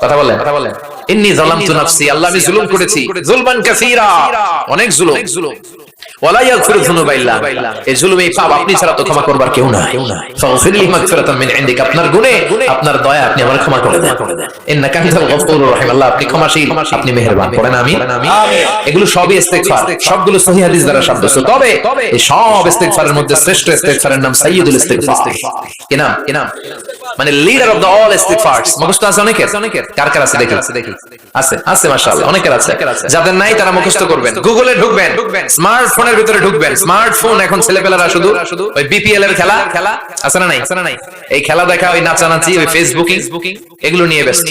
কথা বলেন। ইন্নী যালামতু নাফসি, আল্লাহ আমি জুলুম করেছি, যুলমান কাসীরা, অনেক জুলুম, ওয়ালা ইয়াগফিরু যুনুবা ইল্লা, এই জুলুম, এই পাপ আপনি ছাড়া তো ক্ষমা করবার কেউ নাই। ফাগফিরলি মাগফিরাতাম মিন ইনদিক, আপনার গুনাহ, আপনার দয়া আপনি আমাকে ক্ষমা করে দেন। ইন্নাকা আনতাল গফুরুর রহিম, আল্লাহ আপনি ক্ষমাশীল, আপনি মেহেরবান। পড়েন আমিন। এগুলো সবই ইস্তিগফার, সবগুলো সহিহ হাদিস দ্বারা সাব্যস্ত। তবে এই সব ইস্তিগফারের মধ্যে শ্রেষ্ঠ ইস্তিগফারের নাম সাইয়্যিদুল ইস্তিগফার। কি নাম? মানে লিডার অফ দ্য অল ইস্তিগফারস। মুখস্থ আছে অনেকের? কার আছে দেখি? আছে মাশাআল্লাহ, অনেকের আছে। যাদের নাই তারা মুখস্থ করবেন, গুগলে ঢুকবেন, স্মার্টফোনের ভিতরে ঢুকবেন। স্মার্টফোন এখন ছেলেপেলারা শুধু ওই বিপিএল এর খেলা আছে না নাই, এই খেলা দেখা, ওই নাচানাচি, ওই ফেসবুকিং, এগুলো নিয়ে ব্যস্ত।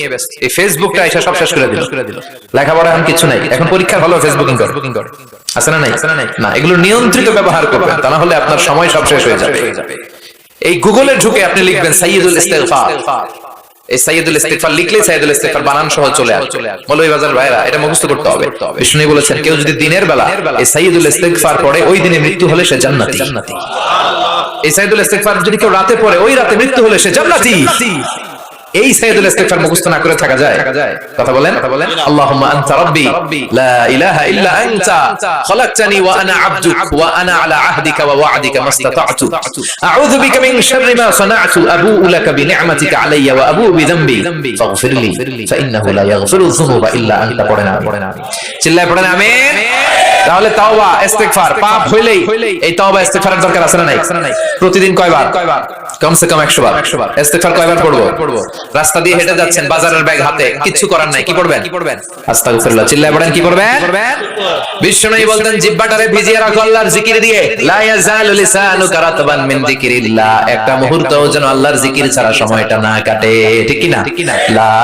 এই ফেসবুকটা এসে সব শেষ করে দিল। লেখাপড়া এখন কিছু নাই, এখন পরীক্ষার হলো ফেসবুকিং করে। আছে না নাই? না, এগুলো নিয়ন্ত্রিত ব্যবহার করবেন, তা না হলে আপনার সময় সব শেষ হয়ে যাবে। এই গুগলে ঢুকে আপনি লিখবেন সাইয়্যিদুল ইস্তিগফার। এই সাইয়্যিদুল ইস্তিগফার লিখলেই সাইয়্যিদুল ইস্তিগফার বানান সহ চলে আসবে। মৌলভীবাজার ভাইরা, এটা মুখস্থ করতে হবে। বিষ্ণু বলেছেন, কেউ যদি দিনের বেলা এই সাইয়্যিদুল ইস্তিগফার পড়ে, ওই দিনে মৃত্যু হলে সে জান্নাতি। এই সাইয়্যিদুল ইস্তিগফার যদি কেউ রাতে পড়ে, ওই রাতে মৃত্যু হলে সে জান্নাতি। এই সাইয়্যিদুল ইস্তিগফার মুখস্থ না করে থাকা যায়? কথা বলেন। আল্লাহুম্মা আনতা রাব্বি লা ইলাহা ইল্লা আনতা খলাকতানি ওয়া আনা আবদুক ওয়া আনা আলা আহদিকা ওয়া ওয়া'দিকা মাসতাতা'তু আউযু বিকা মিন শাররি মা সানা'তু আবু'ু লাকা বিনি'মাতিকা আলাইয়া ওয়া আবু'ু বিযামবি ফাগফিরলি ফাইন্নাহু লা ইয়াগফিরু যুনুবা ইল্লা আনতা। পড়েন আমিন। চিল্লায় পড়েন আমিন। তাহলে তাওবা ইস্তিগফার, পাপ হইলেই এই তাওবা ইস্তিগফারের দরকার আছে না নাই? প্রতিদিন কয়বার? কমসে কম 100 বার। ইস্তিগফার কয়বার পড়বো? রাস্তা দিয়ে হেঁটে যাচ্ছেন, বাজারের ব্যাগ হাতে, কিচ্ছু করার নাই, কি পড়বেন? আস্তাগফিরুল্লাহ। চিল্লায় পড়েন, কি পড়বেন? বিষ্ণু বলতেন, জিহ্বাটারে ভিজিয়ে রাখো আল্লাহর জিকির দিয়ে। লা ইয়াজালু লিসানুকা রাতবান মিন যিকরিল্লাহ, একটা মুহূর্তও যেন আল্লাহর জিকির ছাড়া সময়টা না কাটে। ঠিক কি না? লা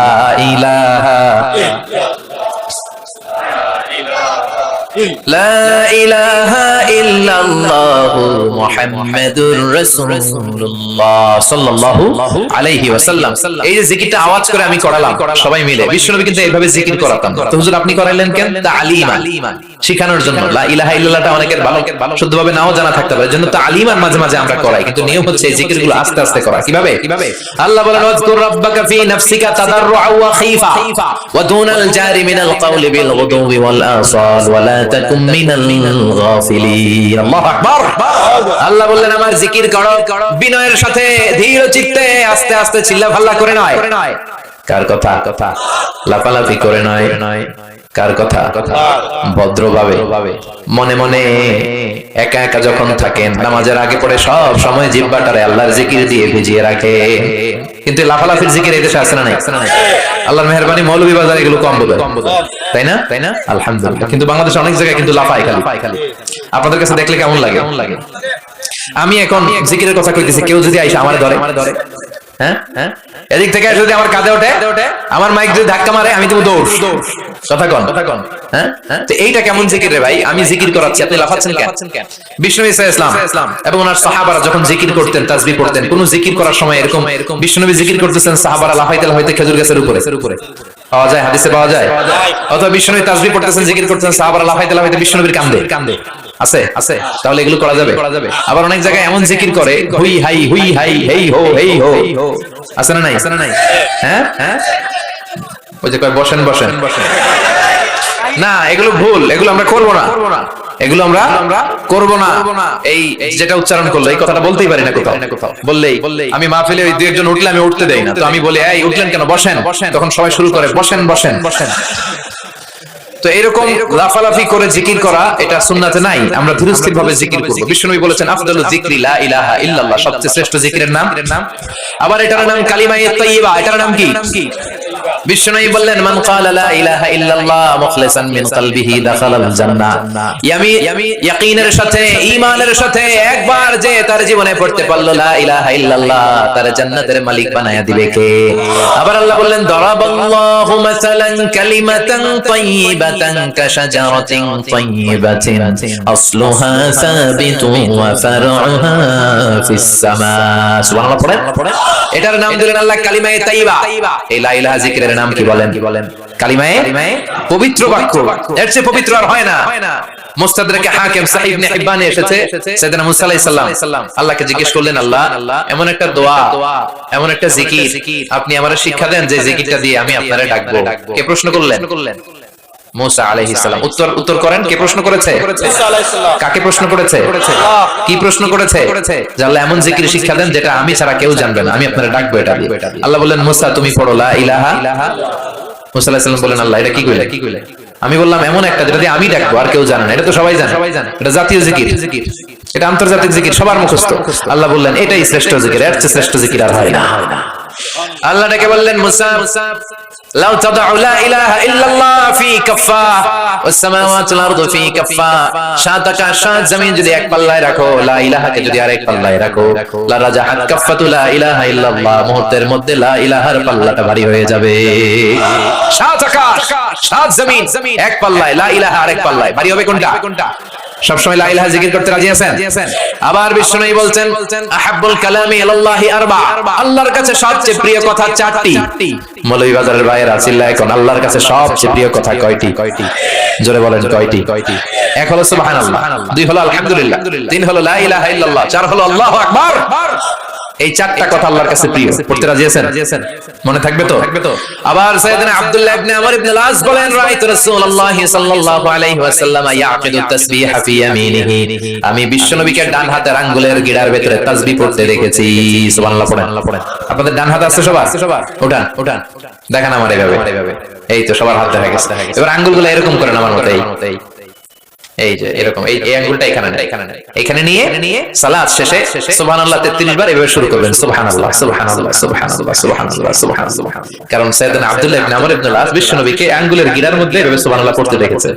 ইলাহা লা ইলাহা ইল্লাল্লাহু মুহাম্মাদুর রাসূলুল্লাহ সাল্লাল্লাহু আলাইহি ওয়াসাল্লাম। এই যে জিকিরটা আওয়াজ করে আমি করালাম সবাই মিলে, বিশ্বনবী কিন্তু এইভাবে জিকির করাতেন। তো হুজুর আপনি করাইলেন কেন? তালিমান, শিখানোর জন্য। লা ইলাহা ইল্লাল্লাহটা অনেকের ভালো শুদ্ধভাবে নাও জানা থাকতে পারে, জন্য তালিমান মাঝে মাঝে আমরা করাই। কিন্তু নিয়ম হচ্ছে এই জিকিরগুলো আস্তে আস্তে করা। কিভাবে? আল্লাহ বলেন, ওয়াজকুর রাব্বাকা ফি নাফসিকা তাদাররুআ ওয়া খীফা ওয়া দুনাল জারি মিনাল কওলি বিল গুদুবি ওয়াল আসাল ওয়া লা তাকুম মিনাল গাফিলিন। আল্লাহু আকবার। আল্লাহ বললেন আমার জিকির করো বিনয়ের সাথে, ধীর চিত্তে, আস্তে আস্তে চিল্লাফাল্লা করে নয়। কার কথা? লাফালাফি করে নয়। কার কথা? ভদ্রভাবে, মনে মনে একা একা যখন থাকেন, নামাজের আগে পড়ে সব সময় জিহ্বাটারে আল্লাহর জিকির দিয়ে ভিজিয়ে রাখে। কিন্তু লাফালাফির জিকির এই দেশে আছে না নাই? আল্লাহর মেহেরবানি মৌলভীবাজার এগুলো কম বোঝে, তাই না? আলহামদুলিল্লাহ। কিন্তু বাংলাদেশে অনেক জায়গায় কিন্তু লাফায় খালি। আপনাদের কাছে দেখলে কেমন লাগে? আমি এখন জিকিরের কথা কইতেছি, কেউ যদি আইসা আমারে ধরে, হ্যাঁ, এদিক থেকে যদি আমার কাঁধে ওঠে, আমার মাইক যদি ধাক্কা মারে, আমি তো দৌড়। কথা কন, হ্যাঁ? তো এইটা কেমন জিকির রে ভাই? আমি জিকির করাচ্ছি, আপনি লাফাচ্ছেন কেন? বিষ্ণু ইসলাম এবং ওনার সাহাবারা যখন জিকির করতেন, তাসবিহ পড়তেন, কোন জিকির করার সময় এরকম বিষ্ণু জিকির করতেছেন, সাহাবারা লাফাইতে খেজুর গাছের উপরে পাওয়া যায়, হাদিসে পাওয়া যায়। অথবা বিষ্ণু তাসবিহ পড়তেছেন, জিকির করতেছেন, সাহাবারা লাফাইতে বিষ্ণুর কান্দে আছে। তাহলে এগুলো করা যাবে? আবার অনেক জায়গায় এমন জিকির করে, হুই হাই হেই হো আছে না নাই? হ্যাঁ, ওই যে কয় বসেন না, এগুলো ভুল, এগুলো আমরা করবো না, এগুলো আমরা করবো না। এই যেটা উচ্চারণ করলো, এই কথাটা বলতেই পারি না কোথাও। বললেই আমি মাহফিলে ওই দুই একজন উঠলে আমি উঠতে দেই না, তো আমি বলি এই উঠলেন কেন, বসেন। তখন সবাই শুরু করে বসেন। তো এরকম লাফালাফি করে জিকির করা, এটা সুন্নাতে নাই। আমরা ধীরস্থির ভাবে জিকির করব। বিষ্ণু বলেছেন আফদালু যিকরি লা ইলাহা ইল্লাল্লাহ, সবচেয়ে শ্রেষ্ঠ জিকিরের নাম। আবার এটার নাম কালিমায়ে তাইয়্যিবা। এটার নাম কি? বিষ্ণু বললেন মান ক্বালা লা ইলাহা ইল্লাল্লাহ মুখলিসান মিন কলবিহি দাখালাল জান্নাহ। ইয়াকিনের সাথে, ঈমানের সাথে একবার যে তার জীবনে পড়তে পারলো লা ইলাহা ইল্লাল্লাহ, তার জান্নাতের মালিক বানায়া দিবে কে? আবার আল্লাহ বললেন দারাবাল্লাহু মাসালান কালিমাতান তাইয়্যিবাতান কাশাজারাতিন তাইয়্যিবাতিন আসলুহা সাবিতুন ওয়া ফারউহা ফিস সামা। সুবহানাল্লাহ পড়েন। এটার নাম দিলেন আল্লাহ কালিমায়ে তাইয়্যিবা। এই লা ইলাহা জিকিরের নাম কি বলেন? কালিমায়ে পবিত্র বাক্য। এর চেয়ে পবিত্র আর হয় না। মুস্তাদরাকে হাকিম সাহিহ ইবনে হিব্বানে এসেছে, সাইয়েদনা মুসা আলাইহিস সালাম আল্লাহকে জিজ্ঞেস করলেন, আল্লাহ এমন একটা দোয়া, এমন একটা জিকির আপনি আমারে শিক্ষা দেন যে জিকিরটা দিয়ে আমি আপনারে ডাকবো। কে প্রশ্ন করলেন? মুসা আলাইহিস সালাম। উত্তর করেন, কে প্রশ্ন করেছে? মুসা আলাইহিস সালাম। কাকে প্রশ্ন করেছে? কি প্রশ্ন করেছে? যে আল্লাহ এমন জিকির শিক্ষা দেন যেটা আমি ছাড়া কেউ জানবে না, আমি আপনারে ডাকবো এটা দিয়ে। আল্লাহ বললেন মুসা তুমি পড়ো লা ইলাহা। মুসা আলাইহিস সালাম বলেন আল্লাহ এটা কি কইলে? আমি বললাম এমন একটা যেটা দিয়ে আমি ডাকবো আর কেউ জানে না, এটা তো সবাই জানে, এটা জাতীয় জিকির, এটা আন্তর্জাতিক জিকির, সবার মুখস্থ। আল্লাহ বললেন এটাই শ্রেষ্ঠ জিকির, এর চেয়ে শ্রেষ্ঠ জিকির আর হয় না। আল্লাহ ডেকে বললেন মুসা লাউ তাদউ লা ইলাহা ইল্লাল্লাহ ফি কাফা ওয়াস সামাওয়াতু ওয়াল আরদু ফি কাফা, সাত আকাশ সাত জমিন যদি এক পাল্লায় রাখো, লা ইলাহাকে যদি আরেক পাল্লায় রাখো, লা রাজাহাত কাফাতু লা ইলাহা ইল্লাল্লাহ, মুহূর্তের মধ্যে লা ইলাহার পাল্লাটা ভারী হয়ে যাবে। সাত আকাশ সাত জমিন এক পাল্লায়, লা ইলাহা আরেক পাল্লায়, ভারী হবে কোনটা? সবসময় লা ইলাহা জিকির করতে রাজি আছেন? আবার বিষ্ণু বলছেন আহাব্বুল কালামি ইলাল্লাহি আরবা, আল্লাহর কাছে সবচেয়ে প্রিয় কথা চারটি। মৌলভীবাজারের ভাইয়েরা চিল্লায় এখন আল্লাহর কাছে সবচেয়ে প্রিয় কথা কয়টি? জোরে বলেন কয়টি? এক হলো সুবহানাল্লাহ, দুই হলো আলহামদুলিল্লাহ, তিন হলো লা ইলাহা ইল্লাল্লাহ, চার হলো আল্লাহু আকবার। এই চারটা কথা আল্লাহর কাছে প্রিয়। পড়তে রাজি আছেন? মনে থাকবে তো? আবার সাইয়েদনা আব্দুল্লাহ ইবনে আমর ইবনে আল-আস বলেন রাআইতু রাসূলুল্লাহ সাল্লাল্লাহু আলাইহি ওয়াসাল্লাম ইয়াকিদু তাসবিহা ফি ইয়ামিনিহি, আমি বিশ্বনবীকে ডান হাতের আঙ্গুলের গিড়ার ভিতরে তাসবিহ পড়তে দেখেছি। সুবহানাল্লাহ পড়েন। আপনাদের ডান হাত আছে সবার? উঠান দেখেন আমার এইভাবে। এই তো সবার হাত দেখা গেছে। এবার আঙ্গুলগুলো এরকম করেন আমার মতো, এই যে এরকম, এই আঙ্গুলটা এখানে নিয়ে সালাত শেষে সুবহানাল্লাহ 33 বার এভাবে শুরু করবেন, সুবহানাল্লাহ সুবহানাল্লাহ সুবহানাল্লাহ সুবহানাল্লাহ সুবহানাল্লাহ। কারণ সাইয়েদনা আব্দুল্লাহ ইবনে আমর ইবনে আল-আস বিশ্বনবীকে আঙ্গুলের গিরার মধ্যে এভাবে সুবহানাল্লাহ পড়তে দেখেছে।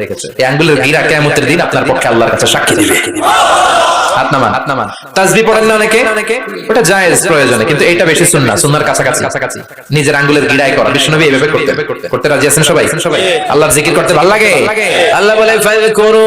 এই আঙ্গুলের গিরা কিয়ামতের দিন আপনার পক্ষে আল্লাহর কাছে সাক্ষী দিবে। হাত নামান। তাসবিহ পড়েন না অনেকে, ওটা জায়েজ প্রয়োজনে, কিন্তু এটা বেশি সুন্নাহর কাছাকাছি। নিজের আঙ্গুলের গিরায় করা, বিশ্বনবী এভাবে করতে রাজি আছেন সবাই? আল্লাহর জিকির করতে ভালো লাগে? আল্লাহ বলে ফাযকুরু